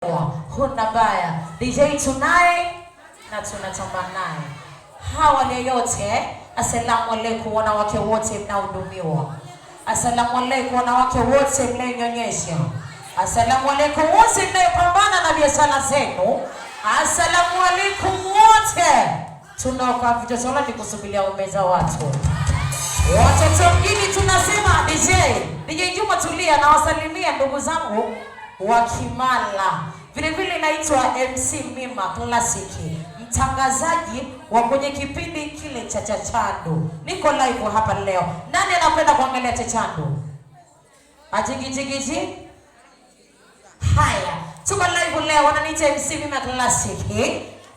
Huna baya DJ tunaye na tunatamba naye. Hawa yote, asalamu alaykum wanawake wote mnaohudumiwa. Asalamu alaykum wanawake wote mnaonyonyesha. Asalamu alaykum wote mnayopambana na biashara zenu. Asalamu alaykum wote tunaokaa vichochoro ni kusubiria umeza watu. Watoto mjini tunasema DJ Juma tulia na wasalimia ndugu zangu wa Kimala. Vile vile naitwa MC Mima Classic, mtangazaji wa kwenye kipindi kile cha Chachando. Niko live hapa leo. Nani anapenda kuangalia Chachando? Ajigijigiji. Haya, tuko live leo, wananiita MC Mima Classic,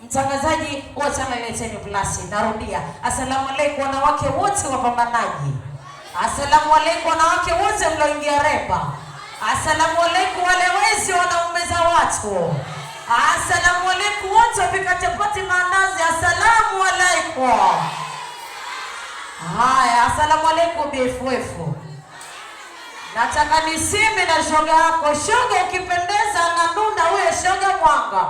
mtangazaji wa channel yetu Plus. Narudia, asalamu alaykum wanawake wote wapambanaji. Asalamu alaykum wanawake wote mloingia repa. Asalamu alaykum wale wezi wanaumeza watu. Asalamu alaykum wote wapika chapati maandazi. Asalamu alaykum. Haya, asalamu alaykum BFF. Nataka niseme na shoga yako. Shoga ukipendeza na nunda huyo shoga mwanga.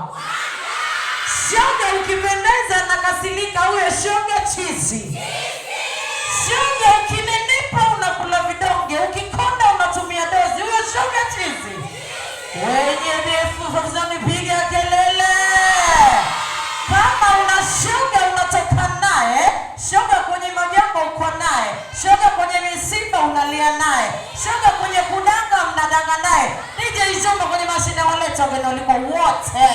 Shoga ukipendeza na kasilika huyo shoga chizi. Shoga ukinenepa unakula vidonge, ukikonda unatumia dozi, huyo shoga chizi. Wenye BFF piga kelele. Kama una shoga unatoka naye, shoga kwenye majambo uko naye, shoga kwenye misiba unalia naye, shoga kwenye kudanga mnadanga naye. DJ Juma kwenye mashine waleta wenu wote.